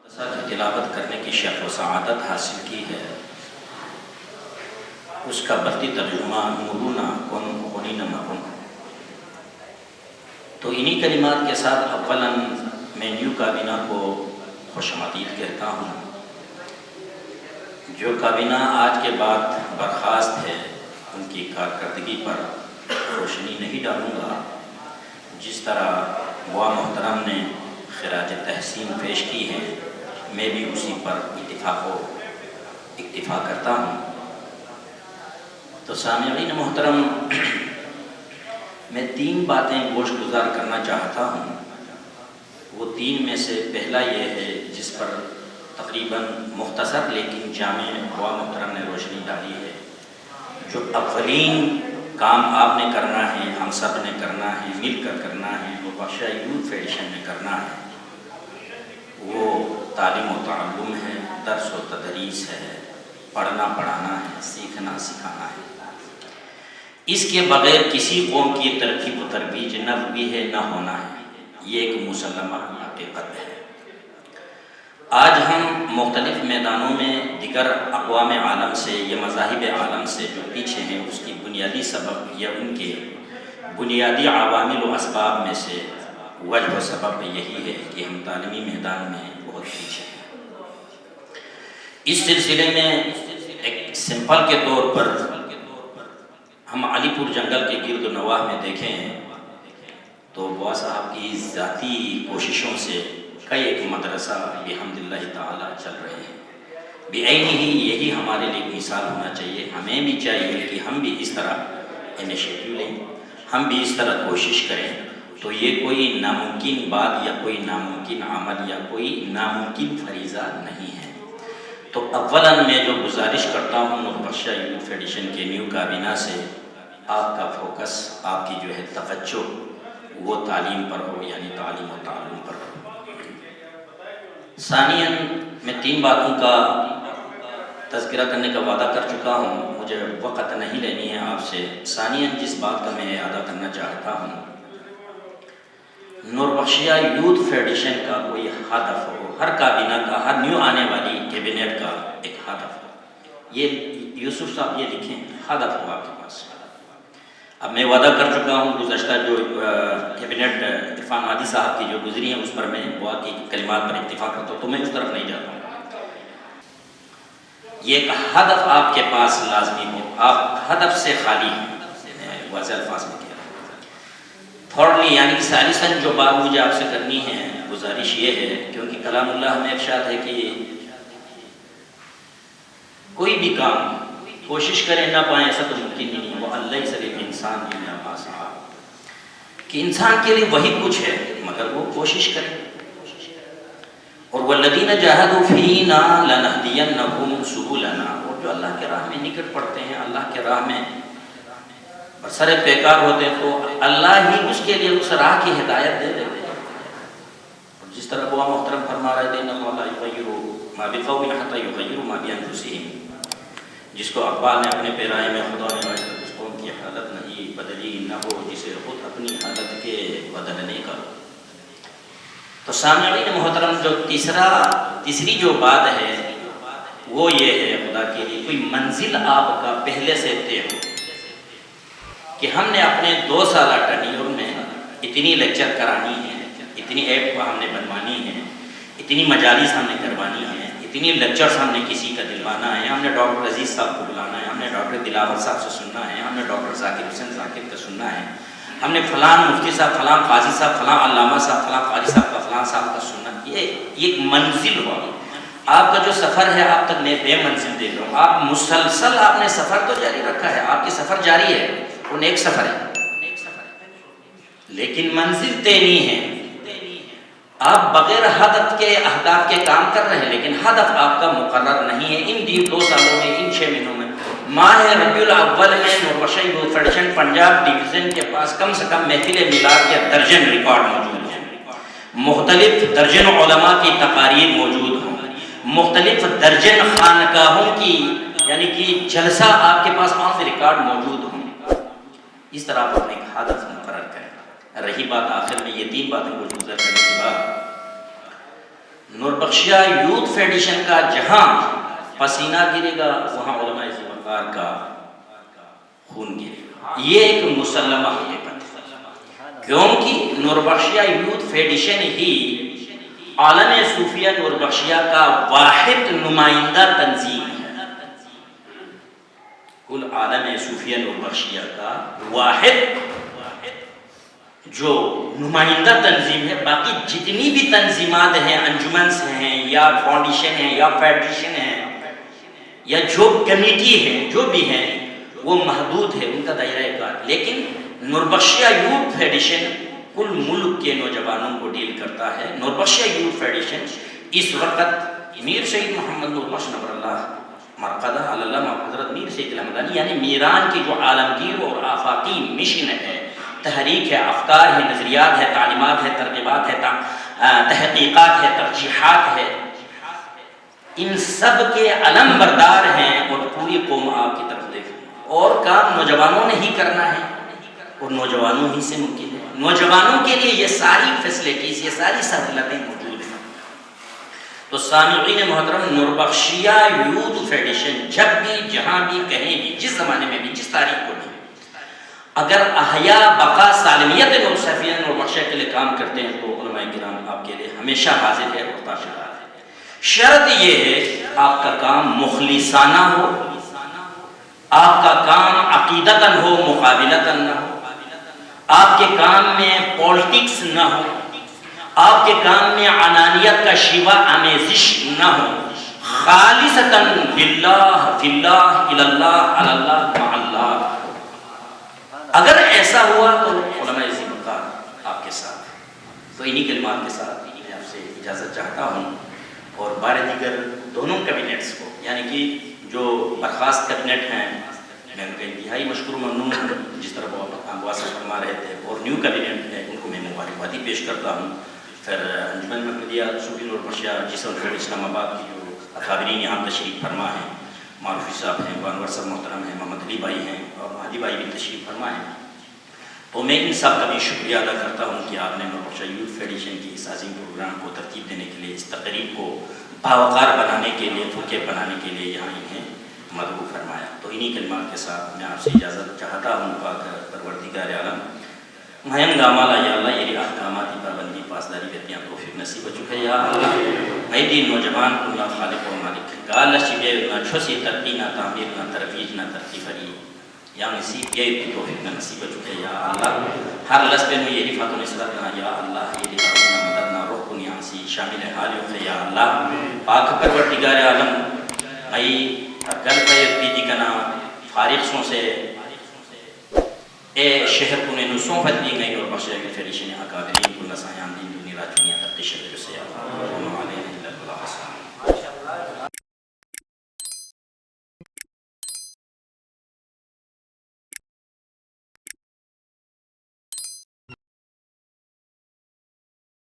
کی تلاوت کرنے کی شرف و سعادت حاصل کی ہے، اس کا بلدی ترجمہ نورنا کن غنین مکن۔ تو انہی کلمات کے ساتھ اولاً میں نیو کابینہ کو خوش آمدید کہتا ہوں۔ جو کابینہ آج کے بعد برخاست ہے ان کی کارکردگی پر روشنی نہیں ڈالوں گا، جس طرح وہ محترم نے خراج تحسین پیش کی ہے میں بھی اسی پر اکتفا کرتا ہوں۔ تو سامعین محترم، میں 3 باتیں گوش گزار کرنا چاہتا ہوں۔ وہ 3 میں سے پہلا یہ ہے جس پر تقریباً مختصر لیکن جامع ہوا محترم نے روشنی ڈالی ہے۔ جو اولین کام آپ نے کرنا ہے، ہم سب نے کرنا ہے، مل کر کرنا ہے، وہ بخشا یوتھ فیڈریشن نے کرنا ہے، وہ تعلیم و تعلم ہے، درس و تدریس ہے، پڑھنا پڑھانا ہے، سیکھنا سکھانا ہے۔ اس کے بغیر کسی قوم کی ترقی و ترویج نہ ہوئی ہے، نہ ہونا ہے، یہ ایک مسلمہ حقیقت ہے۔ آج ہم مختلف میدانوں میں دیگر اقوام عالم سے یا مذاہب عالم سے جو پیچھے ہیں، اس کی بنیادی سبب یا ان کے بنیادی عوامل و اسباب میں سے وجہ و سبب یہی ہے کہ ہم تعلیمی میدان میں بہت پیچھے ہیں۔ اس سلسلے میں ایک سمپل کے طور پر ہم علی پور جنگل کے گرد و نواح میں دیکھیں تو بوا صاحب کی ذاتی کوششوں سے کئی ایک مدرسہ بحمداللہ تعالی چل رہے ہیں۔ بعینہ ہی یہی ہمارے لیے مثال ہونا چاہیے۔ ہمیں بھی چاہیے کہ ہم بھی اس طرح انیشیٹو لیں، ہم بھی اس طرح کوشش کریں۔ تو یہ کوئی ناممکن بات یا کوئی ناممکن عمل یا کوئی ناممکن فریضہ نہیں ہے۔ تو اولاً میں جو گزارش کرتا ہوں نور بخشا یوتھ فیڈریشن کے نیو کابینہ سے، آپ کا فوکس، آپ کی جو ہے توجہ وہ تعلیم پر ہو، یعنی تعلیم و تعلم پر ہو۔ ثانیاً میں 3 باتوں کا تذکرہ کرنے کا وعدہ کر چکا ہوں، مجھے وقت نہیں لینی ہے آپ سے۔ ثانیاً جس بات کا میں اعادہ کرنا چاہتا ہوں، نور بخشیہ یوتھ فیڈریشن کا کوئی ہدف ہو، ہر کابینہ کا، ہر نیو آنے والی کیبنٹ کا ایک ہدف ہو۔ یہ یوسف صاحب یہ لکھیں، ہدف ہو آپ کے پاس۔ اب میں وعدہ کر چکا ہوں، گزشتہ جو کیبنٹ عرفان ہادی صاحب کی جو گزری ہیں اس پر میں دعا کی کلمات پر اتفاق کرتا ہوں، تو میں اس طرف نہیں جاتا ہوں۔ یہ ایک ہدف آپ کے پاس لازمی ہو، آپ ہدف سے خالی ہیں، میں واضح الفاظ میں کہہ رہا ہوں۔ تھرڈلی یعنی کہ ثالثاً جو بات مجھے آپ سے کرنی ہے، گزارش یہ ہے، کیونکہ کلام اللہ میں ارشاد ہے کہ کوئی بھی کام کوشش کریں نہ پائیں ایسا تو ممکن ہی نہیں، وہ اللہ صرف انسان الا ما سعی، کہ انسان کے لیے وہی کچھ ہے مگر وہ کوشش کرے۔ اور والذین جاہدوا فینا لنہدینہم سبلنا، اور جو اللہ کے راہ میں نکٹ پڑتے ہیں، اللہ کے راہ میں برسر پیکار ہوتے ہیں، تو اللہ ہی اس کے لیے اس راہ کی ہدایت دے دیتے ہیں۔ اور جس طرح وہ محترم فرما رہے تھے، ان اللہ لا یغیر ما بقوم حتی یغیروا ما بانفسہم، جس کو اقبال نے اپنے پیرائے میں خدا نے آج تک اس قوم کی حالت نہیں بدلی نہ ہو جسے خود اپنی حالت کے بدلنے کا۔ تو سامعین محترم، جو تیسری جو بات ہے وہ یہ ہے، خدا کے لیے کوئی منزل آپ کا پہلے سے طے ہو کہ ہم نے اپنے 2 سالہ ٹرنیور میں اتنی لیکچر کرانی ہے، اتنی ایپ ہم نے بنوانی ہے، اتنی مجالس ہم نے کروانی ہے، اتنی لیکچرز ہم نے کسی کا دلوانا ہے، ہم نے ڈاکٹر عزیز صاحب کو بلانا ہے، ہم نے ڈاکٹر دلاور صاحب سے سننا ہے، ہم نے ڈاکٹر ذاکر حسین ذاکر کا سننا ہے، ہم نے فلاں مفتی صاحب، فلاں قاضی صاحب، فلاں علامہ صاحب، فلاں قاری صاحب کا، فلاں صاحب کا سننا۔ یہ ایک منزل ہوا، آپ کا جو سفر ہے آپ تک میں بے منزل دیکھ رہا ہوں۔ آپ مسلسل آپ نے سفر تو جاری رکھا ہے، آپ کی سفر جاری ہے، وہ نیک سفر ہے، لیکن منزل طے نہیں ہے۔ آپ بغیر ہدف کے اہداف کے کام کر رہے ہیں، لیکن ہدف آپ کا مقرر نہیں ہے۔ ان 2 سالوں میں، ان 6 مہینوں میں، ماہ ربیع الاول میں نور بخشا یوتھ فیڈریشن پنجاب ڈویژن کے پاس کم سے کم محفل میلاد کے درجن ریکارڈ موجود ہیں، مختلف درجن علماء کی تقاریر موجود ہوں، مختلف درجن خانقاہوں کی یعنی کہ جلسہ آپ کے پاس آن ریکارڈ موجود ہوں۔ اس طرح آپ اپنے ایک ہدف مقرر کریں۔ رہی بات آخر میں یہ 3 باتوں کو گزر کرنے کے بعد، نور بخشیہ یوتھ فیڈریشن کا جہاں پسینہ گرے گا وہاں علماء ذمہ کا خون گرے گا. یہ ایک مسلمہ حقیقت ہے، کیونکہ نور بخشیہ یوتھ فیڈریشن ہی عالم صوفیہ نور بخشیہ کا واحد نمائندہ تنظیم ہے. کل عالم صوفیہ نور بخشیہ کا واحد جو نمائندہ تنظیم ہے. باقی جتنی بھی تنظیمات ہیں، انجمنس ہیں یا فاؤنڈیشن ہیں یا فیڈریشن ہیں یا جو کمیٹی ہے جو بھی ہیں وہ محدود ہے ان کا دائرہ کار. لیکن نور بخشیہ یوتھ فیڈریشن کل ملک کے نوجوانوں کو ڈیل کرتا ہے. نور بخشیہ یوتھ فیڈریشن اس وقت میر سید محمد نور بخش نور اللہ مرقدہ علامہ حضرت میر سید الحمدانی یعنی میران کی جو عالمگیر اور آفاقی مشن ہے، تحریک ہے، افکار ہے، نظریات ہے، تعلیمات ہے، ترغیبات ہے، تحقیقات ہے، ترجیحات ہے، ان سب کے علم بردار ہیں. اور پوری قوم آپ کی طرف دیکھ اور کام نوجوانوں نے ہی کرنا ہے اور نوجوانوں ہی سے ممکن ہے. نوجوانوں کے لیے یہ ساری فیسلٹیز، یہ ساری سہولتیں موجود ہیں. تو سامعین محترم، نور بخشیہ یوتھ فیڈریشن جب بھی جہاں بھی کہیں بھی جس زمانے میں بھی جس تاریخ کو بھی اگر احیاء بقا سالمیت نور صفیہ نور بخشیہ کے لیے کام کرتے ہیں تو علماء کرام آپ کے لیے ہمیشہ حاضر ہے اور تاشرات ہے. شرط یہ ہے آپ کا کام مخلصانہ ہو، آپ کا کام عقیدتاً ہو، مقابلتاً نہ ہو، آپ کے کام میں پولیٹکس نہ ہو، آپ کے کام میں عنانیت کا شیوہ آمیزش نہ ہو، خالصتاً باللہ فی اللہ الاللہ علاللہ مع اللہ. اگر ایسا ہوا تو علماء ذمہ آپ کے ساتھ. تو انہی کلمات کے ساتھ میں آپ سے اجازت چاہتا ہوں اور بار دیگر دونوں کیبنٹس کو یعنی کہ جو برخاست کیبنٹ ہیں میں ان کا انتہائی مشکور ممنون ہوں جس طرح وہ واصل فرما رہے تھے، اور نیو کیبنٹ ہے ان کو میں مبارکبادی پیش کرتا ہوں. پھر انجمن محمدیہ صوفی نور بخشیہ جسم فیڈ اسلام آباد کی جو اکابرین یہاں تشریف فرما ہیں، معروفی صاحب ہیں، بانور صاحب محترم ہیں، محمد علی بھائی ہیں اور مہدی بھائی بھی تشریف فرما ہیں. تو میں ان سب کا بھی شکریہ ادا کرتا ہوں کہ آپ نے نور بخشیہ یوتھ فیڈریشن کی اس عظیم پروگرام کو ترتیب دینے کے لیے، اس تقریب کو باوقار بنانے کے لیے، پھوکے بنانے کے لیے یہاں انہیں مدعو فرمایا. تو انہی کلمات کے ساتھ میں آپ سے اجازت چاہتا ہوں. پاک پروردگار عالم مہم گامالا یا اللہ یہ احکاماتی پابندی پاسداری بیتیاں توفیق نصیب ہو چکے یا اللہ. میں دی نوجوان کو نہ خالق و مالک گال شبیر نہ چھوسی ترقی نہ تعمیر نہ ترویج نہ ترقی فری یا نصیب یہ توفیق نصیب ہو چکے یا اللہ. ہر لسبے میں یہ رفعت و نصرت نہ یا اللہ، یہ رفعت نہ مدد نہ روح کو یہاں شامل حال ہو یا اللہ. پاک پروردگار عالم میں گل پر بیدی کنا فارغ سوں سے اے شہر کو نے نصوفت دی گئی اور بخشے فیڈریشن اکابرین کو نسایان دین دنی راجونیہ تقشر